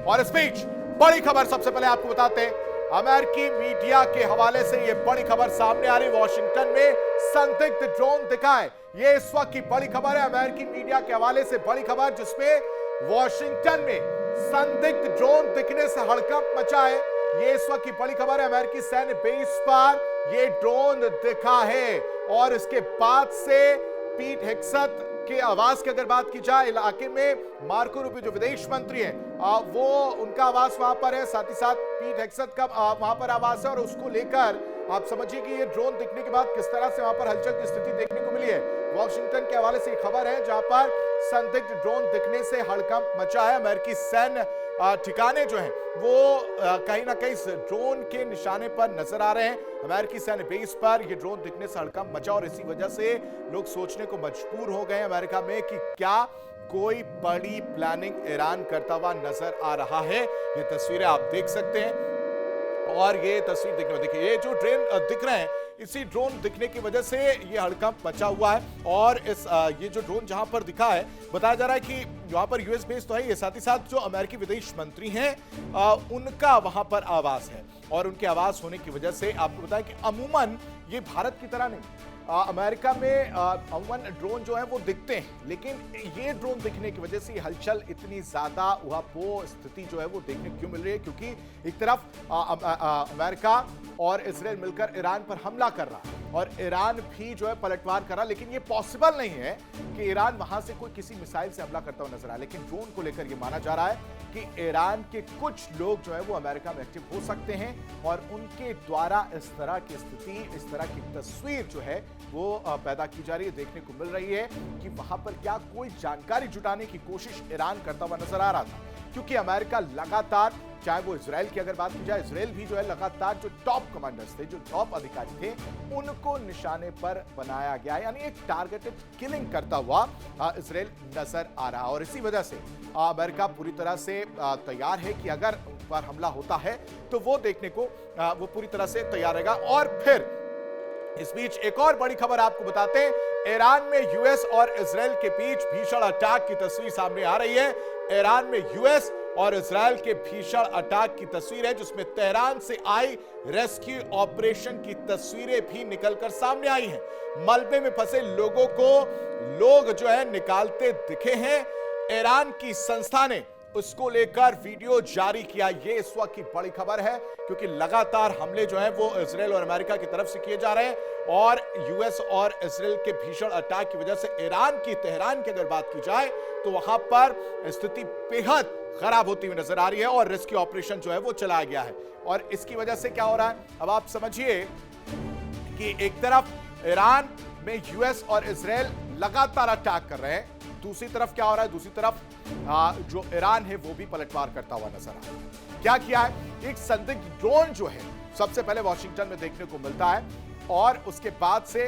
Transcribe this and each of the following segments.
और इस बीच बड़ी खबर सबसे पहले आपको बताते हैं, अमेरिकी मीडिया के हवाले से यह बड़ी खबर सामने आ रही। वॉशिंगटन में संदिग्ध ड्रोन दिखा है, यह इस वक्त की बड़ी खबर है। अमेरिकी मीडिया के हवाले से बड़ी खबर जिसमें वॉशिंगटन में संदिग्ध ड्रोन दिखने से हड़कंप मचा है। यह इस वक्त की बड़ी खबर है। अमेरिकी सैन्य बेस पर यह ड्रोन दिखा है और इसके बाद से पीट हेग्सेथ के आवास की अगर बात की जाए, इलाके में मार्को रूबियो जो विदेश मंत्री हैं वो उनका आवास वहां पर है, साथ ही साथ पीट हेग्सेथ का वहां पर आवास है। और उसको लेकर आप समझिए कि ये ड्रोन दिखने के बाद किस तरह से वहां पर हलचल की स्थिति देखने को मिली है। वॉशिंगटन के हवाले से खबर है जहां पर संदिग्ध ड्रोन दिखने से हड़कंप मचा है। अमेरिकी सैन्य ठिकाने जो हैं वो कहीं ना कहीं ड्रोन के निशाने पर नजर आ रहे हैं। अमेरिकी सैन्य बेस पर यह ड्रोन दिखने से हड़कंप मचा और इसी वजह से लोग सोचने को मजबूर हो गए अमेरिका में कि क्या कोई बड़ी प्लानिंग ईरान करता हुआ नजर आ रहा है। ये तस्वीरें आप देख सकते हैं और ये तस्वीर देखिए ये जो ड्रोन दिख रहे हैं, इसी ड्रोन दिखने की वजह से ये हड़कंप मचा हुआ है। और इस ये जो ड्रोन जहां पर दिखा है, बताया जा रहा है कि वहां पर यूएस बेस तो है, ये साथ ही साथ जो अमेरिकी विदेश मंत्री हैं उनका वहां पर आवास है। और उनके आवास होने की वजह से आपको बताया कि अमूमन ये भारत की तरह नहीं, अमेरिका में अमूमन ड्रोन जो है वो दिखते हैं, लेकिन ये ड्रोन दिखने की वजह से हलचल इतनी ज्यादा वो स्थिति जो है वो देखने क्यों मिल रही है, क्योंकि एक तरफ अमेरिका और इजराइल मिलकर ईरान पर हमला कर रहा है और ईरान भी जो है पलटवार कर रहा, लेकिन ये पॉसिबल नहीं है कि ईरान वहां से कोई किसी मिसाइल से हमला करता हुआ नजर आए। लेकिन ड्रोन को लेकर यह माना जा रहा है कि ईरान के कुछ लोग जो है वो अमेरिका में एक्टिव हो सकते हैं और उनके द्वारा इस तरह की स्थिति, इस तरह की तस्वीर जो है वो पैदा की जा रही है, देखने को मिल रही है कि वहां पर क्या कोई जानकारी जुटाने की कोशिश ईरान करता हुआ नजर आ रहा था। क्योंकि अमेरिका लगातार, चाहे वो इजराइल की अगर बात की जाए, इजराइल भी जो है लगातार जो टॉप कमांडर्स थे, जो टॉप अधिकारी थे, उनको निशाने पर बनाया गया, यानी एक टारगेटेड किलिंग करता हुआ इजराइल नजर आ रहा। और इसी वजह से अमेरिका पूरी तरह से तैयार है कि अगर उन पर हमला होता है तो वो देखने को वो पूरी तरह से तैयार रहेगा। और फिर इस बीच एक और बड़ी खबर आपको बताते हैं, ईरान में यूएस और इजराइल के बीच भीषण अटैक की तस्वीर सामने आ रही है। ईरान में यूएस और इजराइल के भीषण अटैक की तस्वीर है, जिसमें तेहरान से आई रेस्क्यू ऑपरेशन की तस्वीरें भी निकलकर सामने आई हैं। मलबे में फंसे लोगों को लोग जो है निकालते दिखे हैं। ईरान की संस्था ने उसको लेकर वीडियो जारी किया। ये इस वक्त की बड़ी खबर है, क्योंकि लगातार हमले जो हैं वो इजराइल और अमेरिका की तरफ से किए जा रहे हैं और यूएस और इजराइल के भीषण अटैक की वजह से ईरान की, तेहरान की अगर बात की जाए तो वहां पर स्थिति बेहद खराब होती हुई नजर आ रही है और रेस्क्यू ऑपरेशन जो है वो चलाया गया है। और इसकी वजह से क्या हो रहा है, अब आप समझिए कि एक तरफ ईरान में यूएस और इजराइल लगातार अटैक कर रहे हैं, दूसरी तरफ क्या हो रहा है, दूसरी तरफ जो ईरान है वो भी पलटवार करता हुआ नजर आ रहा है। क्या किया है, एक संदिग्ध ड्रोन जो है सबसे पहले वॉशिंगटन में देखने को मिलता है और उसके बाद से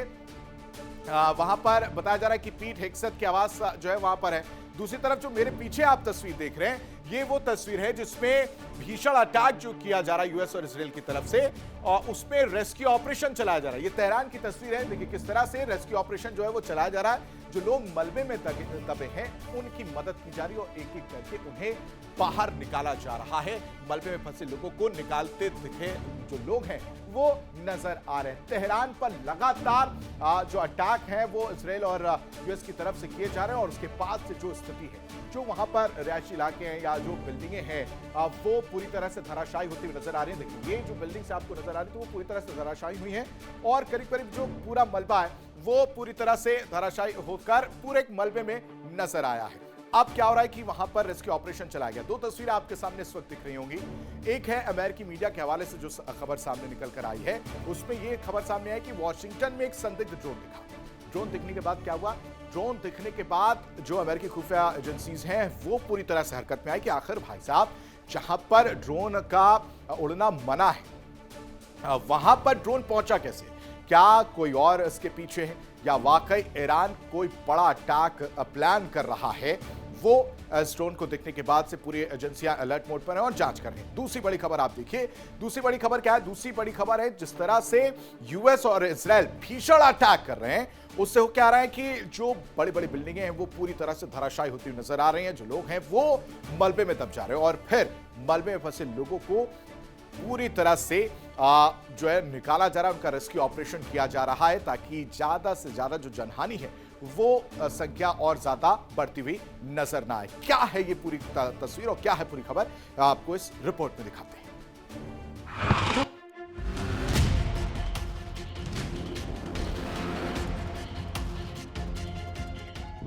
वहां पर बताया जा रहा है कि पीट हेग्सेथ की आवाज जो है वहां पर है। दूसरी तरफ जो मेरे पीछे आप तस्वीर देख रहे हैं, ये वो तस्वीर है जिसमें भीषण अटैक जो किया जा रहा है यूएस और इजराइल की तरफ से और उसमें रेस्क्यू ऑपरेशन चलाया जा रहा है। ये तेहरान की तस्वीर है, देखिए किस तरह से रेस्क्यू ऑपरेशन जो है वो चलाया जा रहा है। जो लोग मलबे में दबे हैं उनकी मदद की जा रही है और एक एक करके उन्हें बाहर निकाला जा रहा है। मलबे में फंसे लोगों को निकालते दिखे जो लोग हैं वो नजर आ रहे हैं। तेहरान पर लगातार जो अटैक है वो इजराइल और यूएस की तरफ से किए जा रहे हैं और उसके बाद से जो स्थिति है, जो वहां पर रिहायशी इलाके हैं या जो बिल्डिंगें हैं वो पूरी तरह से धराशायी होती हुई नजर आ रही है। देखिए ये जो बिल्डिंग्स आपको नजर आ रही है वो पूरी तरह से धराशायी हुई हैं और करीब करीब जो पूरा मलबा है वो पूरी तरह से धराशायी होकर पूरे मलबे में नजर आया है। अब क्या हो रहा है कि वहां पर रेस्क्यू ऑपरेशन चलाया गया। दो तस्वीरें आपके सामने इस वक्त दिख रही होंगी। एक है अमेरिकी मीडिया के हवाले से जो खबर सामने निकल कर आई है, उसमें यह खबर सामने आई कि वॉशिंगटन में एक संदिग्ध ड्रोन दिखा। ड्रोन दिखने के बाद क्या हुआ, ड्रोन दिखने के बाद जो अमेरिकी खुफिया एजेंसीज हैं वो पूरी तरह से हरकत में आई कि आखिर भाई साहब जहां पर ड्रोन का उड़ना मना है वहां पर ड्रोन पहुंचा कैसे, क्या कोई और इसके पीछे है या वाकई ईरान कोई बड़ा अटैक प्लान कर रहा है, वो इस ड्रोन को देखने के बाद से पूरी एजेंसियां अलर्ट मोड पर हैं और जांच कर रही हैं। दूसरी बड़ी खबर आप देखिए, दूसरी बड़ी खबर क्या है? दूसरी बड़ी खबर है जिस तरह से यूएस और इजराइल भीषण अटैक कर रहे हैं, उससे हो क्या रहा है कि जो बड़ी बड़ी बिल्डिंगें हैं वो पूरी तरह से धराशायी होती हुई नजर आ रही हैं। जो लोग हैं वो मलबे में दब जा रहे हैं और फिर मलबे में फंसे लोगों को पूरी तरह से जो है निकाला जा रहा है, उनका रेस्क्यू ऑपरेशन किया जा रहा है ताकि ज्यादा से ज्यादा जो जनहानि है वो संख्या और ज्यादा बढ़ती हुई नजर ना आए। क्या है ये पूरी तस्वीर और क्या है पूरी खबर, आपको इस रिपोर्ट में दिखाते हैं।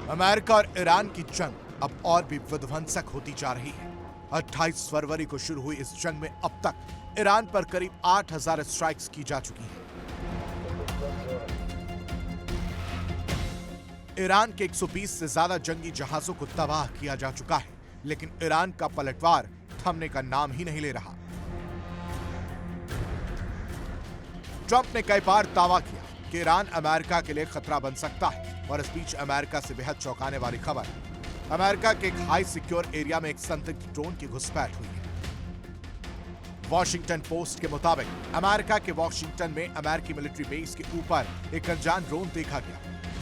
अमेरिका और ईरान की जंग अब और भी विध्वंसक होती जा रही है। 28 फरवरी को शुरू हुई इस जंग में अब तक ईरान पर करीब 8000 स्ट्राइक्स की जा चुकी हैं। ईरान के 120 से ज्यादा जंगी जहाजों को तबाह किया जा चुका है, लेकिन ईरान का पलटवार थमने का नाम ही नहीं ले रहा। ट्रंप ने कई बार दावा किया कि ईरान अमेरिका के लिए खतरा बन सकता है और इस बीच अमेरिका से बेहद चौंकाने वाली खबर, अमेरिका के एक हाई सिक्योर एरिया में एक संदिग्ध ड्रोन की घुसपैठ हुई है। वॉशिंगटन पोस्ट के मुताबिक अमेरिका के वॉशिंगटन में अमेरिकी मिलिट्री बेस के ऊपर एक अनजान ड्रोन देखा गया।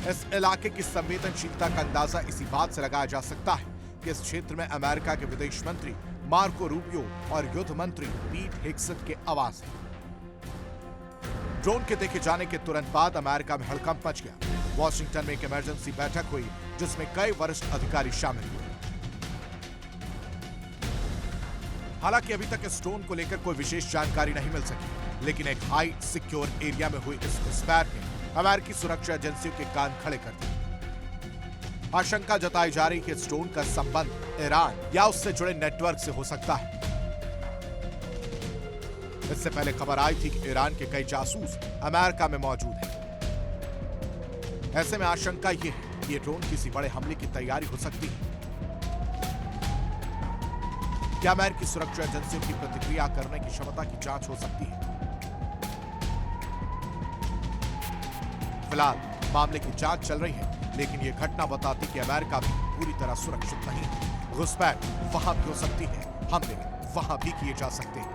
इस इलाके की संवेदनशीलता का अंदाजा इसी बात से लगाया जा सकता है कि इस क्षेत्र में अमेरिका के विदेश मंत्री मार्को रूबियो और युद्ध मंत्री पीट हेग्सेट के आवास है। ड्रोन के देखे जाने के तुरंत बाद अमेरिका में हड़कंप मच गया। वॉशिंगटन में एक इमरजेंसी बैठक हुई जिसमें कई वरिष्ठ अधिकारी शामिल हुए। हालांकि अभी तक इस ड्रोन को लेकर कोई विशेष जानकारी नहीं मिल सकी, लेकिन एक हाई सिक्योर एरिया में हुई इस घुसपैठ ने अमेरिकी सुरक्षा एजेंसियों के कान खड़े कर दिए। आशंका जताई जा रही कि इस ड्रोन का संबंध ईरान या उससे जुड़े नेटवर्क से हो सकता है। इससे पहले खबर आई थी कि ईरान के कई जासूस अमेरिका में मौजूद हैं। ऐसे में आशंका यह है कि ये ड्रोन किसी बड़े हमले की तैयारी हो सकती है। क्या अमेरिकी सुरक्षा एजेंसियों की प्रतिक्रिया करने की क्षमता की जांच हो सकती है? फिलहाल मामले की जांच चल रही है, लेकिन यह घटना बताती कि अमेरिका भी पूरी तरह सुरक्षित नहीं है। घुसपैठ वहां भी हो सकती है, हमले वहां भी किए जा सकते हैं।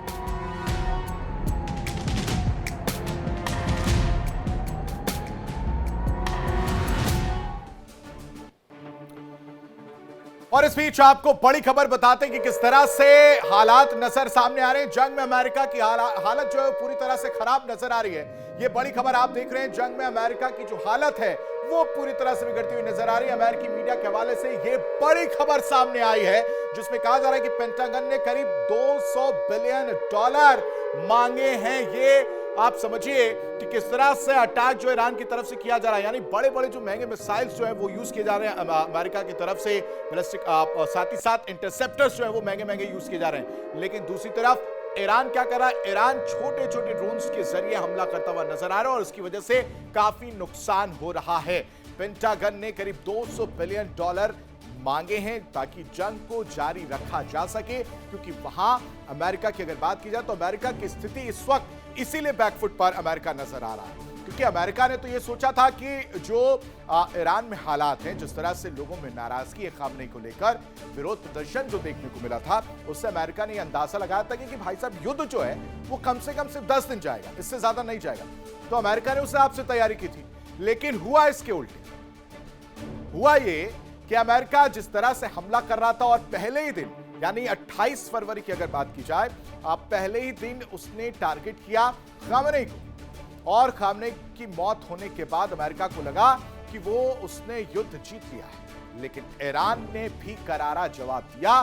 और इस बीच आपको बड़ी खबर बताते हैं कि किस तरह से हालात नजर सामने आ रहे हैं। जंग में अमेरिका की हालत जो है पूरी तरह से खराब नजर आ रही है। ये बड़ी खबर आप देख रहे हैं, जंग में अमेरिका की जो हालत है वो पूरी तरह से बिगड़ती हुई नजर आ रही है। अमेरिकी मीडिया के हवाले से ये बड़ी खबर सामने आई है जिसमें कहा जा रहा है कि पेंटागन ने करीब $200 बिलियन मांगे हैं। ये आप समझिए कि किस तरह से अटैक जो ईरान की तरफ से किया जा रहा है, यानी बड़े बड़े जो महंगे मिसाइल्स जो है वो यूज किए जा रहे हैं अमेरिका की तरफ से, बैलिस्टिक साथ ही साथ इंटरसेप्टर्स जो है वो महंगे महंगे यूज किए जा रहे हैं। लेकिन दूसरी तरफ ईरान क्या कर रहा है? ईरान छोटे छोटे ड्रोन्स के जरिए हमला करता हुआ नजर आ रहा है और उसकी वजह से काफी नुकसान हो रहा है। पेंटागन ने करीब $200 बिलियन मांगे हैं ताकि जंग को जारी रखा जा सके, क्योंकि वहां अमेरिका की अगर बात की जाए तो अमेरिका की स्थिति इस वक्त इसीलिए बैकफुट पर अमेरिका नजर आ रहा है, क्योंकि अमेरिका ने तो यह सोचा था कि जो ईरान में हालात हैं, जिस तरह से लोगों में नाराजगी है खामनेई को लेकर, विरोध प्रदर्शन जो देखने को मिला था, उससे अमेरिका ने यह अंदाजा लगाया था कि भाई साहब युद्ध जो है वो कम से कम सिर्फ 10 दिन जाएगा, इससे ज्यादा नहीं जाएगा। तो अमेरिका ने उस हिसाब से तैयारी की थी। लेकिन हुआ इसके उल्टे। हुआ ये कि अमेरिका जिस तरह से हमला कर रहा था और पहले ही दिन यानी 28 फरवरी की अगर बात की जाए, पहले ही दिन उसने टारगेट किया खामनेई को, और खामनेई की मौत होने के बाद अमेरिका को लगा कि वो उसने युद्ध जीत लिया है। लेकिन ईरान ने भी करारा जवाब दिया,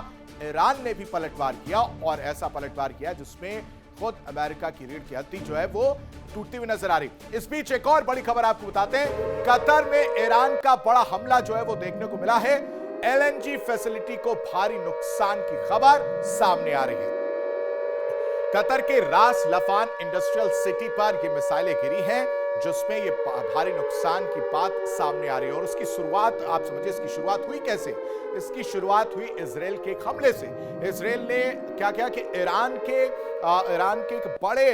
ईरान ने भी पलटवार किया और ऐसा पलटवार किया जिसमें खुद अमेरिका की रीढ़ की हड्डी जो है वो टूटती हुई नजर आ रही। इस बीच एक और बड़ी खबर आपको बताते हैं, कतर में ईरान का बड़ा हमला जो है वो देखने को मिला है। एलएनजी फैसिलिटी को भारी नुकसान की खबर सामने आ रही है। कतर के रास लफान इंडस्ट्रियल सिटी पर ये मिसाइलें गिरी हैं जिसमें ये भारी नुकसान की बात सामने आ रही है। और उसकी शुरुआत आप समझिए, इसकी शुरुआत हुई कैसे? इसकी शुरुआत हुई इजराइल के एक हमले से। इजराइल ने क्या किया कि ईरान के एक बड़े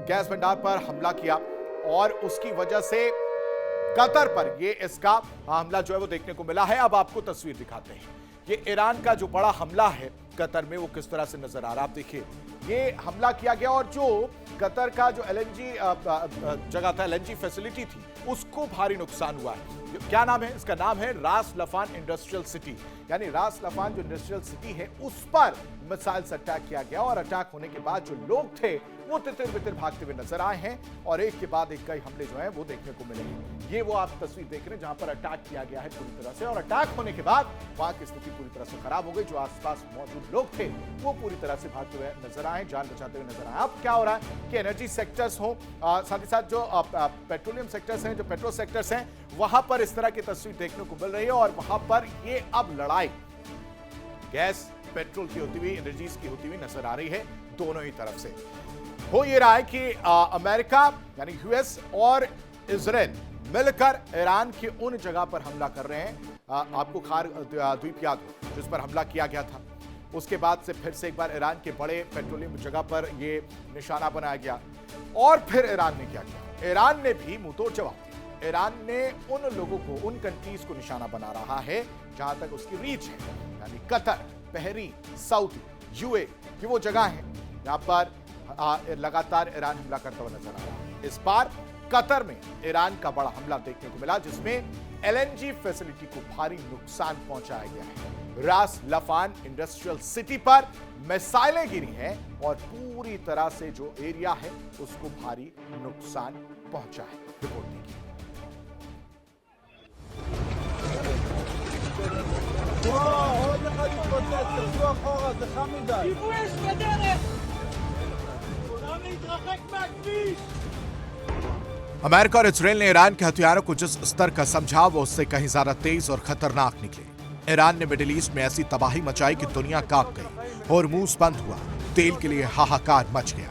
गैस भंडार पर हमला किया और उसकी वजह से कतर पर ये इसका हमला जो है वो देखने को मिला है। अब आपको तस्वीर दिखाते हैं। ये ईरान का जो बड़ा हमला है कतर में वो किस तरह से नजर आ रहा है। आप देखिए ये हमला किया गया और जो कतर का जो एलएनजी जगह था, एलएनजी फैसिलिटी थी, उसको भारी नुकसान हुआ है। क्या नाम है इसका? नाम है रास लफान इंडस्ट्रियल सिटी, यानी रास लफान जो इंडस्ट्रियल सिटी है उस पर मिसाइल से अटैक किया गया और अटैक होने के बाद जो लोग थे वो तितर बितर भागते हुए नजर आए हैं और एक के बाद एक कई हमले जो हैं वो देखने को मिले हैं। ये वो आप तस्वीर देख रहे हैं जहां पर अटैक किया गया है पूरी तरह से और अटैक होने के बाद वहां की स्थिति पूरी तरह से खराब हो गई। जो आसपास मौजूद लोग थे वो पूरी तरह से भागते हुए नजर आए, जान बचाते हुए नजर आए। अब क्या हो रहा है कि एनर्जी सेक्टर्स हो, साथ ही साथ जो पेट्रोलियम सेक्टर्स हैं, जो पेट्रोल सेक्टर्स हैं, वहां पर इस तरह की तस्वीर देखने को मिल रही है और वहां पर ये अब लड़ाई गैस पेट्रोल की होती हुई, एनर्जीज की होती हुई नजर आ रही है। दोनों ही तरफ से हो ये रहा है कि अमेरिका यानी यूएस और इजराइल मिलकर ईरान की उन जगह पर हमला कर रहे हैं। आपको खार द्वीप याद हो जिस पर हमला किया गया था, उसके बाद से फिर से एक बार ईरान के बड़े पेट्रोलियम जगह पर यह निशाना बनाया गया और फिर ईरान ने क्या किया? ईरान ने भी मुंहतोड़ जवाब दिया। ईरान ने उन लोगों को, उन कंट्रीज को निशाना बना रहा है जहां तक उसकी रीच है, यानी कतर, बहरीन, सऊदी, यूए, ये वो जगह है जहां पर लगातार ईरान हमला करता हुआ नजर आ रहा है। इस बार कतर में ईरान का बड़ा हमला देखने को मिला जिसमें एलएनजी फैसिलिटी को भारी नुकसान पहुंचाया गया है। रास लफान इंडस्ट्रियल सिटी पर मिसाइलें गिरी हैं और पूरी तरह से जो एरिया है उसको भारी नुकसान पहुंचा है। रिपोर्ट देखिए। अमेरिका और इजराइल ने ईरान के हथियारों को जिस स्तर का समझा वो उससे कहीं ज्यादा तेज और खतरनाक निकले। ईरान ने मिडिल ईस्ट में ऐसी तबाही मचाई कि दुनिया कांप गई, हॉर्मूज बंद हुआ, तेल के लिए हाहाकार मच गया।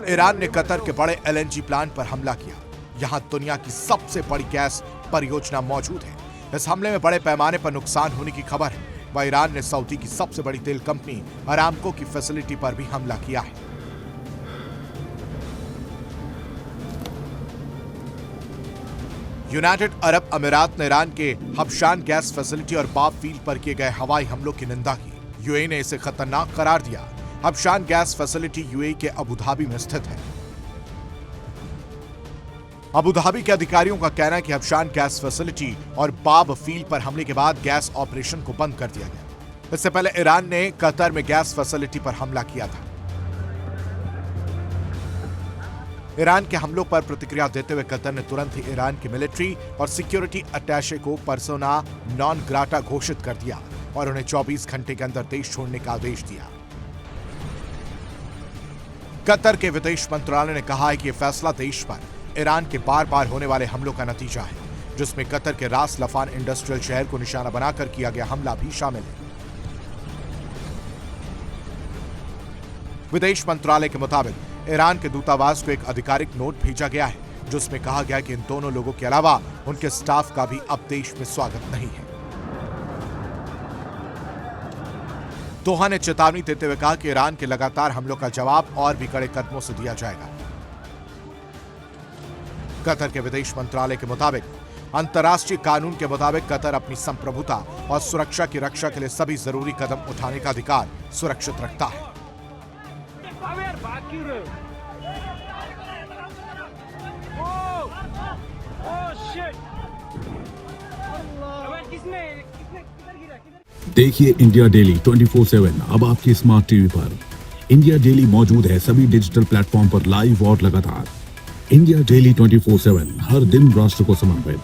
ईरान ने कतर के बड़े एलएनजी प्लांट पर हमला किया। यहां दुनिया की सबसे बड़ी गैस परियोजना मौजूद है। इस हमले में बड़े पैमाने पर नुकसान होने की खबर है। वह ईरान ने सऊदी की सबसे बड़ी तेल कंपनी अरामको की फैसिलिटी पर भी हमला किया है। यूनाइटेड अरब अमीरात ने ईरान के हबशान गैस फैसिलिटी और बाब फील्ड पर किए गए हवाई हमलों की निंदा की। यूएई ने इसे खतरनाक करार दिया। हबशान गैस फैसिलिटी यूएई के अबू धाबी में स्थित है। अबू धाबी के अधिकारियों का कहना है कि हबशान गैस फैसिलिटी और बाब फील्ड पर हमले के बाद गैस ऑपरेशन को बंद कर दिया गया। इससे पहले ईरान ने कतर में गैस फैसिलिटी पर हमला किया था। ईरान के हमलों पर प्रतिक्रिया देते हुए कतर ने तुरंत ही ईरान की मिलिट्री और सिक्योरिटी अटैचे को पर्सोना नॉन ग्राटा घोषित कर दिया और उन्हें 24 घंटे के अंदर देश छोड़ने का आदेश दिया। कतर के विदेश मंत्रालय ने कहा है कि यह फैसला देश पर ईरान के बार बार होने वाले हमलों का नतीजा है, जिसमें कतर के रास लफान इंडस्ट्रियल शहर को निशाना बनाकर किया गया हमला भी शामिल है। विदेश मंत्रालय के मुताबिक ईरान के दूतावास को एक आधिकारिक नोट भेजा गया है जिसमें कहा गया कि इन दोनों लोगों के अलावा उनके स्टाफ का भी अब देश में स्वागत नहीं है। दोहा ने चेतावनी देते हुए कहा कि ईरान के लगातार हमलों का जवाब और भी कड़े कदमों से दिया जाएगा। कतर के विदेश मंत्रालय के मुताबिक अंतर्राष्ट्रीय कानून के मुताबिक कतर अपनी संप्रभुता और सुरक्षा की रक्षा के लिए सभी जरूरी कदम उठाने का अधिकार सुरक्षित रखता है। देखिए इंडिया डेली 24/7 अब आपकी स्मार्ट टीवी पर। इंडिया डेली मौजूद है सभी डिजिटल प्लेटफॉर्म पर लाइव और लगातार। इंडिया डेली 24/7 हर दिन राष्ट्र को समर्पित।